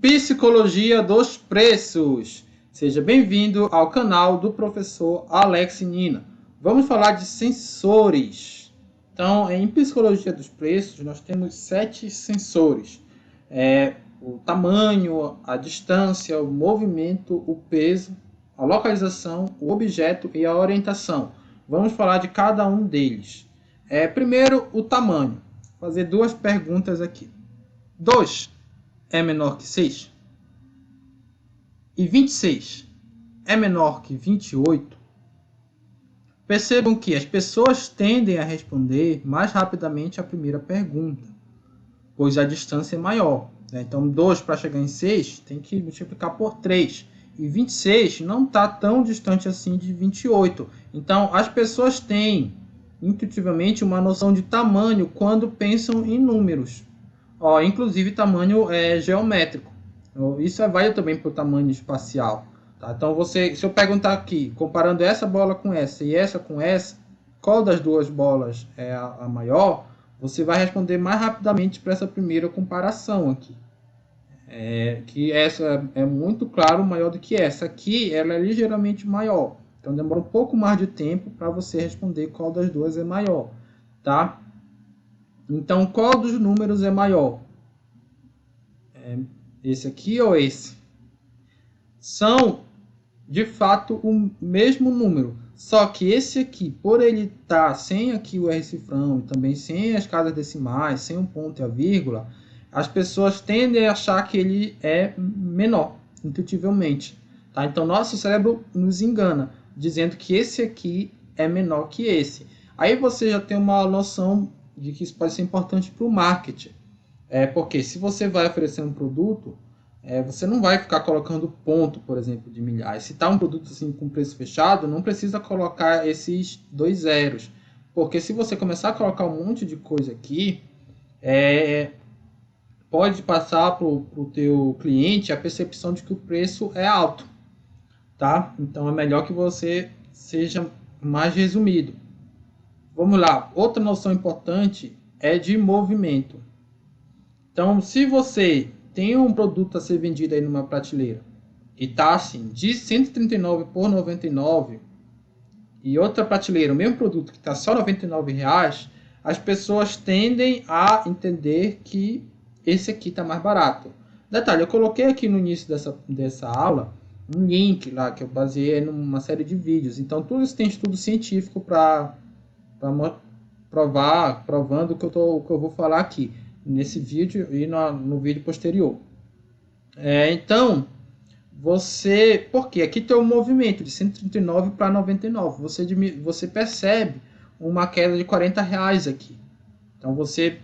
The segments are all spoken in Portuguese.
Psicologia dos preços. Seja bem-vindo ao canal do professor Alex Nina. Vamos falar de sensores. Então, em Psicologia dos preços, nós temos 7 sensores. O tamanho, a distância, o movimento, o peso, a localização, o objeto e a orientação. Vamos falar de cada um deles. Primeiro, o tamanho. Vou fazer duas perguntas aqui. 2 é menor que 6? E 26 é menor que 28? Percebam que as pessoas tendem a responder mais rapidamente a primeira pergunta, pois a distância é maior. Então, 2 para chegar em 6 tem que multiplicar por 3. E 26 não está tão distante assim de 28. Então, as pessoas têm intuitivamente uma noção de tamanho quando pensam em números. Inclusive tamanho geométrico. Isso é válido também para o tamanho espacial. Tá? Então, se eu perguntar aqui, comparando essa bola com essa e essa com essa, qual das duas bolas é a maior? Você vai responder mais rapidamente para essa primeira comparação aqui. Que essa é muito claro maior do que essa. Aqui ela é ligeiramente maior. Então demora um pouco mais de tempo para você responder qual das duas é maior. Tá? Então, qual dos números é maior? Esse aqui ou esse? São, de fato, o mesmo número. Só que esse aqui, por ele estar sem aqui o R cifrão, também sem as casas decimais, sem um ponto e a vírgula, as pessoas tendem a achar que ele é menor, intuitivamente. Tá? Então, nosso cérebro nos engana, dizendo que esse aqui é menor que esse. Aí você já tem uma noção de que isso pode ser importante para o marketing. Porque se você vai oferecer um produto, você não vai ficar colocando ponto, por exemplo, de milhares. Se está um produto assim, com preço fechado, não precisa colocar esses 2 zeros. Porque se você começar a colocar um monte de coisa aqui, pode passar para o teu cliente a percepção de que o preço é alto. Tá? Então é melhor que você seja mais resumido. Vamos lá, outra noção importante é de movimento. Então, se você tem um produto a ser vendido aí numa prateleira e está assim, de 139 por 99 e outra prateleira, o mesmo produto que está só R$ 99,00, as pessoas tendem a entender que esse aqui está mais barato. Detalhe, eu coloquei aqui no início dessa aula um link lá que eu baseei numa série de vídeos. Então, tudo isso tem estudo científico para provando o que eu vou falar aqui nesse vídeo e no vídeo posterior. Então, porque aqui tem um movimento de 139 para 99, você percebe uma queda de R$40 aqui. Então, você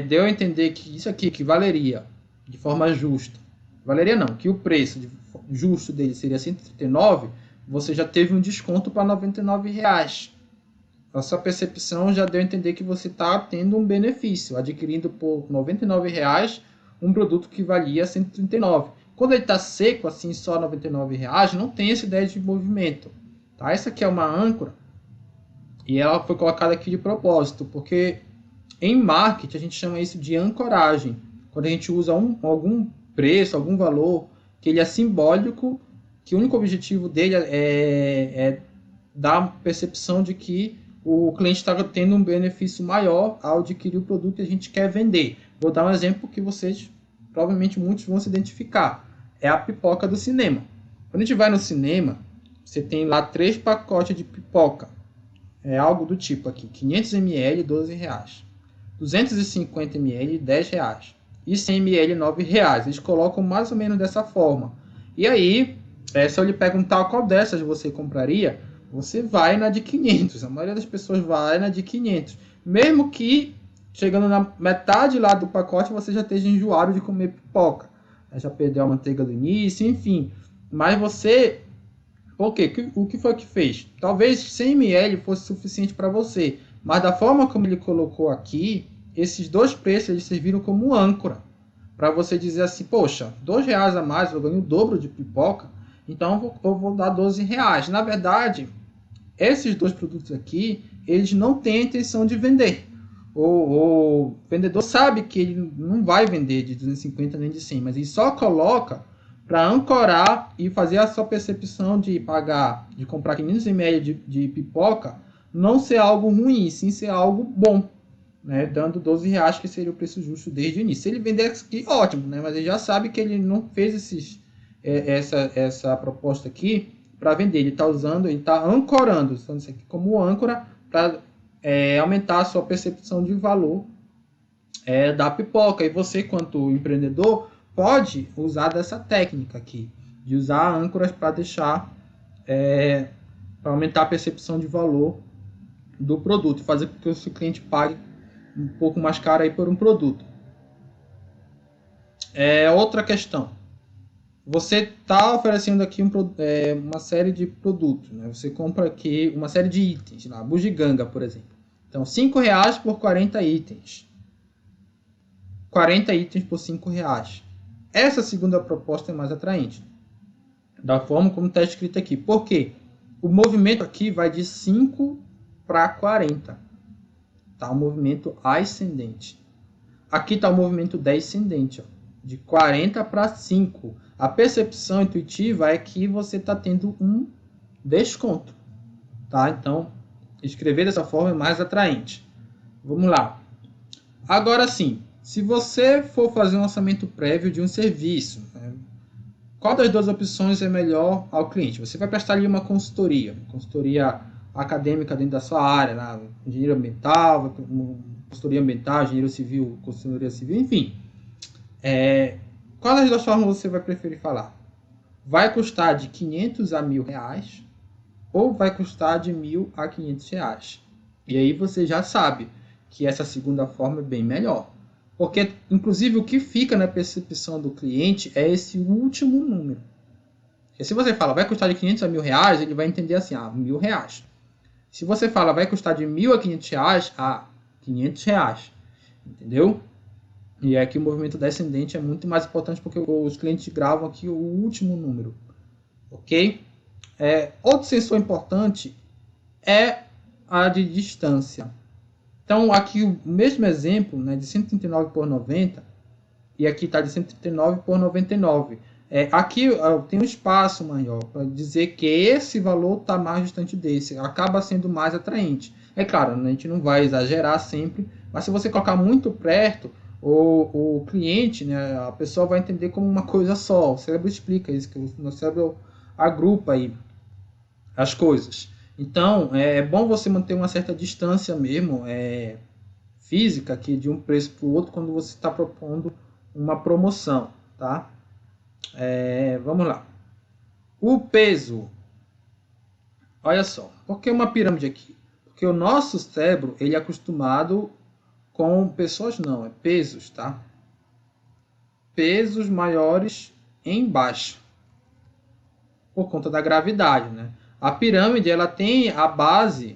deu a entender que isso aqui equivaleria de forma justa. Valeria não, que o preço justo dele seria 139, você já teve um desconto para R$99. A sua percepção já deu a entender que você está tendo um benefício, adquirindo por R$99 um produto que valia 139. Quando ele está seco, assim, só R$99, não tem essa ideia de movimento. Tá? Essa aqui é uma âncora e ela foi colocada aqui de propósito, porque em marketing a gente chama isso de ancoragem. Quando a gente usa algum preço, algum valor, que ele é simbólico, que o único objetivo dele é dar a percepção de que o cliente está tendo um benefício maior ao adquirir o produto que a gente quer vender. Vou dar um exemplo que vocês, provavelmente muitos vão se identificar. É a pipoca do cinema. Quando a gente vai no cinema, você tem lá 3 pacotes de pipoca. É algo do tipo aqui, 500 ml, R$12. 250 ml, R$10. E 100 ml, R$9. Eles colocam mais ou menos dessa forma. E aí, se eu lhe perguntar qual dessas você compraria, você vai na de 500. A maioria das pessoas vai na de 500. Mesmo que, chegando na metade lá do pacote, você já esteja enjoado de comer pipoca. Já perdeu a manteiga do início, enfim. Mas você... Por quê? O que foi que fez? Talvez 100 ml fosse suficiente para você. Mas da forma como ele colocou aqui, esses 2 preços eles serviram como âncora. Para você dizer assim, poxa, R$2 a mais, eu ganho o dobro de pipoca. Então eu vou dar R$12. Na verdade, esses 2 produtos aqui, eles não têm a intenção de vender. O vendedor sabe que ele não vai vender de 250 nem de 100, mas ele só coloca para ancorar e fazer a sua percepção de pagar, de comprar 500 ml de pipoca, não ser algo ruim, sim ser algo bom, né? Dando 12 reais, que seria o preço justo desde o início. Se ele vender aqui, ótimo, né? Mas ele já sabe que ele não fez essa proposta aqui para vender. Ele está usando, ele está ancorando, usando isso aqui como âncora para aumentar a sua percepção de valor da pipoca. E você, quanto empreendedor, pode usar dessa técnica aqui, de usar âncoras para deixar, para aumentar a percepção de valor do produto, fazer com que o seu cliente pague um pouco mais caro aí por um produto. Outra questão. Você está oferecendo aqui uma série de produtos, né? Você compra aqui uma série de itens, lá, bugiganga, por exemplo. Então, R$5 por 40 itens. 40 itens por R$5. Essa segunda proposta é mais atraente, da forma como está escrito aqui. Por quê? O movimento aqui vai de 5 para 40. Tá? O movimento ascendente. Aqui está o movimento descendente, ó, de 40 para 5. A percepção intuitiva é que você está tendo um desconto. Tá? Então, escrever dessa forma é mais atraente. Vamos lá. Agora sim, se você for fazer um orçamento prévio de um serviço, né, qual das duas opções é melhor ao cliente? Você vai prestar ali uma consultoria acadêmica dentro da sua área, né, engenharia ambiental, consultoria ambiental, engenharia civil, consultoria civil, enfim. Qual das duas formas você vai preferir falar? Vai custar de 500 a R$1.000 ou vai custar de 1.000 a R$500? E aí você já sabe que essa segunda forma é bem melhor. Porque, inclusive, o que fica na percepção do cliente é esse último número. Porque se você fala, vai custar de 500 a R$1.000, ele vai entender assim, R$1.000. Se você fala, vai custar de 1.000 a R$500, R$500. Entendeu? E aqui o movimento descendente é muito mais importante porque os clientes gravam aqui o último número. Ok? Outro sensor importante é a de distância. Então, aqui o mesmo exemplo, né, de 139 por 90, e aqui está de 139 por 99. Aqui tem um espaço maior para dizer que esse valor está mais distante desse, acaba sendo mais atraente. É claro, a gente não vai exagerar sempre, mas se você colocar muito perto, o cliente, né, a pessoa vai entender como uma coisa só. O cérebro explica isso, que o cérebro agrupa aí as coisas. Então, é bom você manter uma certa distância mesmo, física, aqui, de um preço para o outro, quando você está propondo uma promoção, tá? Vamos lá. O peso. Olha só, por que uma pirâmide aqui? Porque o nosso cérebro, ele é acostumado com pessoas, não, pesos, tá? Pesos maiores embaixo, por conta da gravidade, né? A pirâmide, ela tem a base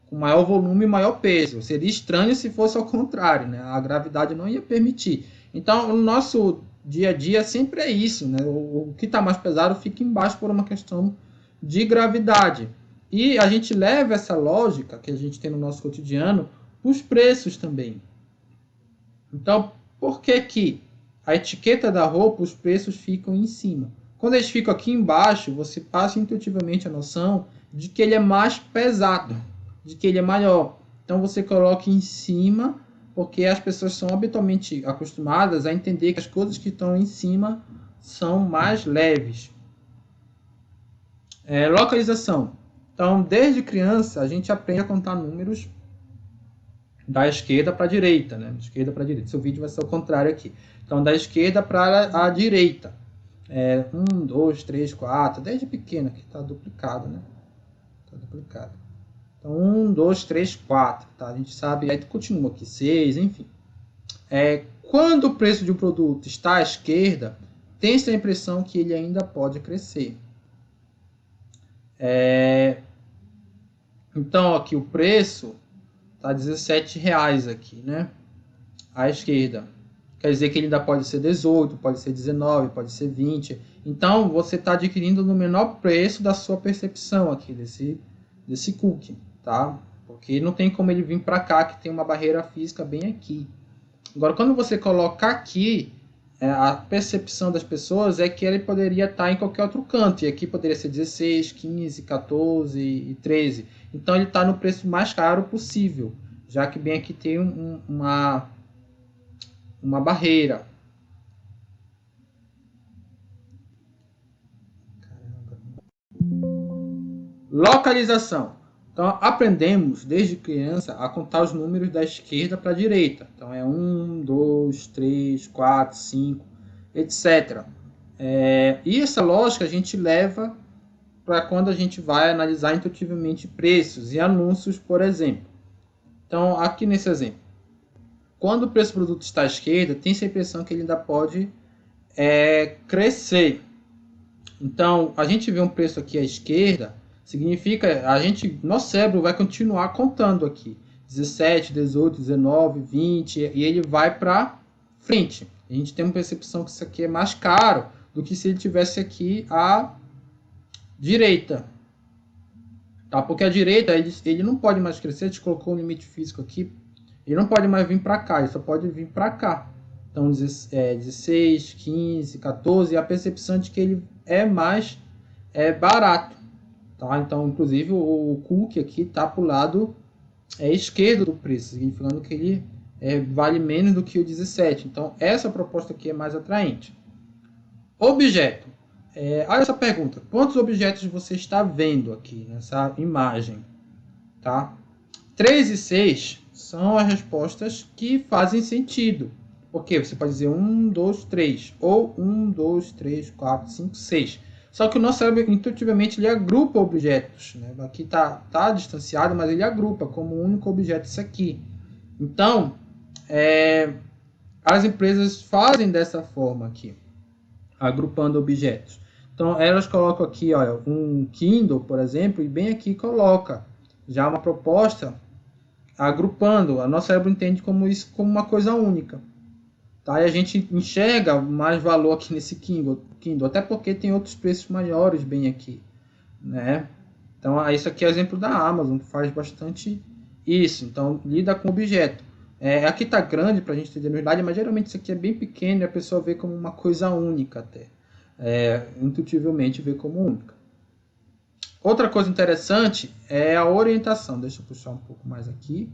com maior volume e maior peso. Seria estranho se fosse ao contrário, né? A gravidade não ia permitir. Então, o nosso dia a dia sempre é isso, né? O que está mais pesado fica embaixo por uma questão de gravidade. E a gente leva essa lógica que a gente tem no nosso cotidiano para os preços também. Então, por que que a etiqueta da roupa, os preços ficam em cima? Quando eles ficam aqui embaixo, você passa intuitivamente a noção de que ele é mais pesado, de que ele é maior. Então você coloca em cima, porque as pessoas são habitualmente acostumadas a entender que as coisas que estão em cima são mais leves. Localização. Então, desde criança, a gente aprende a contar números da esquerda para a direita, né? Da esquerda para a direita. Seu vídeo vai ser o contrário aqui. Então, da esquerda para a direita. 1, 2, 3, 4, desde pequeno, aqui está duplicado, né? Está duplicado. Então, 1, 2, 3, 4, tá? A gente sabe, aí continua aqui, 6, enfim. Quando o preço de um produto está à esquerda, tem-se a impressão que ele ainda pode crescer. Então, aqui o preço está R$17 aqui, né? À esquerda. Quer dizer que ele ainda pode ser 18, pode ser 19, pode ser 20. Então, você está adquirindo no menor preço da sua percepção aqui, desse cookie, tá? porque não tem como ele vir para cá, que tem uma barreira física bem aqui. Agora, quando você coloca aqui, a percepção das pessoas é que ele poderia estar em qualquer outro canto, e aqui poderia ser 16, 15, 14 e 13. Então ele está no preço mais caro possível, já que bem aqui tem uma barreira. Localização. Então aprendemos desde criança a contar os números da esquerda para a direita. Então é 1, 2, 3, 4, 5, etc. E essa lógica a gente leva para quando a gente vai analisar intuitivamente preços e anúncios, por exemplo. Então aqui nesse exemplo, quando o preço do produto está à esquerda, tem-se a impressão que ele ainda pode crescer. Então a gente vê um preço aqui à esquerda, significa nosso cérebro vai continuar contando aqui 17, 18, 19, 20 e ele vai para frente. A gente tem uma percepção que isso aqui é mais caro do que se ele tivesse aqui à direita, tá? Porque a direita ele não pode mais crescer. A gente colocou um limite físico aqui, ele não pode mais vir para cá, ele só pode vir para cá. Então 16, 15, 14 e a percepção de que ele é mais barato. Tá? Então, inclusive, o cookie aqui está para o lado esquerdo do preço, significando que ele vale menos do que o 17. Então, essa proposta aqui é mais atraente. Objeto. Olha essa pergunta. Quantos objetos você está vendo aqui nessa imagem? Tá? 3 e 6 são as respostas que fazem sentido. Porque você pode dizer 1, 2, 3. Ou 1, 2, 3, 4, 5, 6. Só que o nosso cérebro, intuitivamente, ele agrupa objetos. Né? Aqui está distanciado, mas ele agrupa como um único objeto isso aqui. Então, as empresas fazem dessa forma aqui, agrupando objetos. Então, elas colocam aqui um Kindle, por exemplo, e bem aqui coloca já uma proposta agrupando. O nosso cérebro entende isso como uma coisa única. Tá? E a gente enxerga mais valor aqui nesse Kindle, até porque tem outros preços maiores bem aqui, né? Então, isso aqui é o exemplo da Amazon, que faz bastante isso. Então, lida com objeto. Aqui está grande para a gente entender na verdade, mas geralmente isso aqui é bem pequeno e a pessoa vê como uma coisa única até. Intuitivamente vê como única. Outra coisa interessante é a orientação. Deixa eu puxar um pouco mais aqui.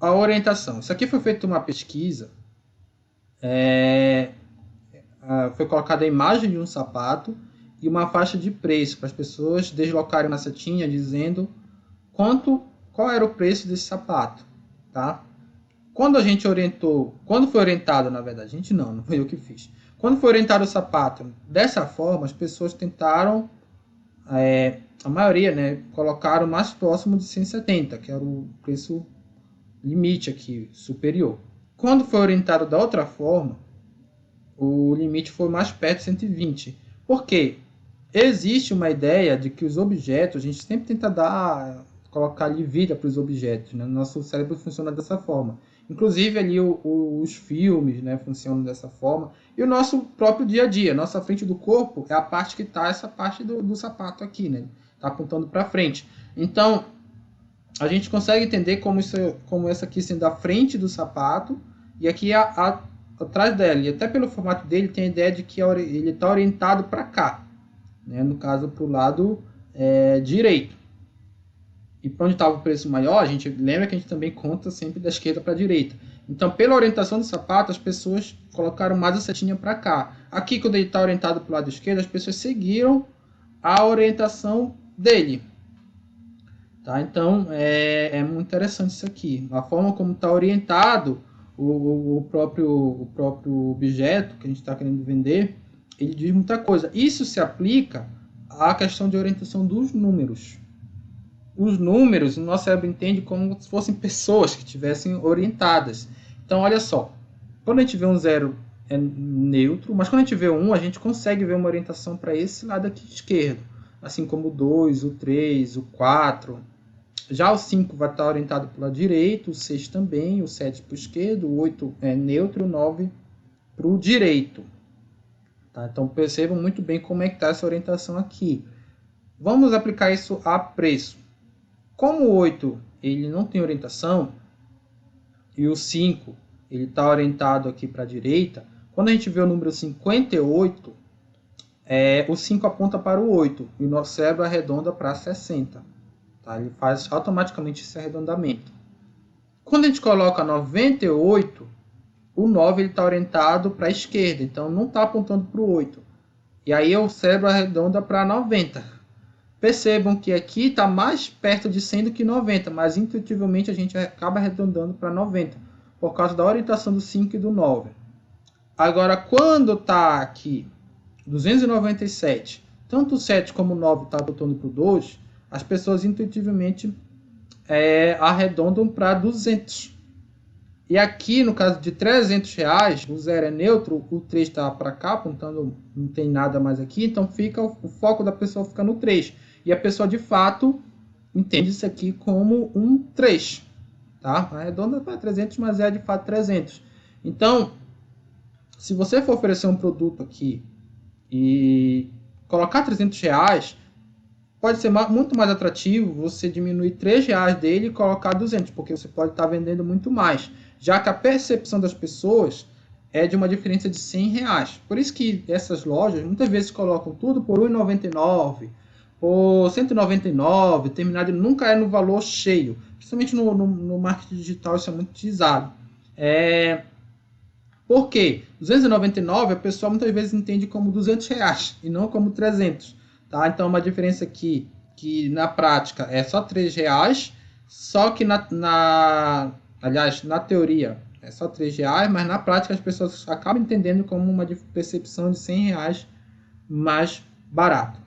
A orientação. Isso aqui foi feita uma pesquisa. Foi colocada a imagem de um sapato e uma faixa de preço para as pessoas deslocarem uma setinha dizendo qual era o preço desse sapato, tá? Quando foi orientado, na verdade, não foi eu que fiz. Quando foi orientado o sapato dessa forma, as pessoas tentaram, a maioria, né, colocaram mais próximo de 170, que era o preço limite aqui, superior. Quando foi orientado da outra forma, o limite foi mais perto de 120. Por quê? Existe uma ideia de que os objetos, a gente sempre tenta colocar ali vida para os objetos, né? Nosso cérebro funciona dessa forma. Inclusive ali os filmes, né, funcionam dessa forma. E o nosso próprio dia a dia, nossa frente do corpo é a parte que está essa parte do sapato aqui, né? Está apontando para frente. Então, a gente consegue entender como essa aqui sendo a frente do sapato e aqui atrás dela. E até pelo formato dele tem a ideia de que ele está orientado para cá, né? No caso, para o lado direito. E para onde estava o preço maior, a gente lembra que a gente também conta sempre da esquerda para a direita. Então, pela orientação do sapato, as pessoas colocaram mais a setinha para cá. Aqui, quando ele está orientado para o lado esquerdo, as pessoas seguiram a orientação dele. Tá? Então, é muito interessante isso aqui. A forma como está orientado o próprio objeto que a gente está querendo vender, ele diz muita coisa. Isso se aplica à questão de orientação dos números. Os números, o nosso cérebro entende como se fossem pessoas que estivessem orientadas. Então, olha só. Quando a gente vê um 0 é neutro, mas quando a gente vê um 1, a gente consegue ver uma orientação para esse lado aqui esquerdo. Assim como o 2, o 3, o 4. Já o 5 vai estar orientado para o lado direito, o 6 também, o 7 para o esquerdo, o 8 é neutro, o 9 para o direito. Tá? Então, percebam muito bem como é que está essa orientação aqui. Vamos aplicar isso a preço. Como o 8 ele não tem orientação e o 5 ele está orientado aqui para a direita, quando a gente vê o número 58, o 5 aponta para o 8 e o nosso cérebro arredonda para 60. Tá? Ele faz automaticamente esse arredondamento. Quando a gente coloca 98, o 9 está orientado para a esquerda, então não está apontando para o 8. E aí o cérebro arredonda para 90. Percebam que aqui está mais perto de 100 do que 90, mas intuitivamente a gente acaba arredondando para 90, por causa da orientação do 5 e do 9. Agora, quando está aqui 297, tanto o 7 como o 9 está apontando para o 2, as pessoas intuitivamente arredondam para 200. E aqui, no caso de R$300, o 0 é neutro, o 3 está para cá, apontando, não tem nada mais aqui, então fica o foco da pessoa fica no 3. E a pessoa, de fato, entende isso aqui como um 3. Tá? Arredonda para 300, mas é de fato 300. Então, se você for oferecer um produto aqui e colocar R$300, pode ser muito mais atrativo você diminuir R$3 dele e colocar 200, porque você pode estar vendendo muito mais, já que a percepção das pessoas é de uma diferença de R$100. Por isso que essas lojas muitas vezes colocam tudo por R$1,99, por R$199, terminado nunca é no valor cheio. Principalmente no marketing digital isso é muito utilizado. Por quê? R$299 a pessoa muitas vezes entende como R$200 e não como 300. Tá? Então, uma diferença aqui que na prática é só R$3, só que aliás, na teoria é só R$3, mas na prática as pessoas acabam entendendo como uma percepção de R$100 mais barato.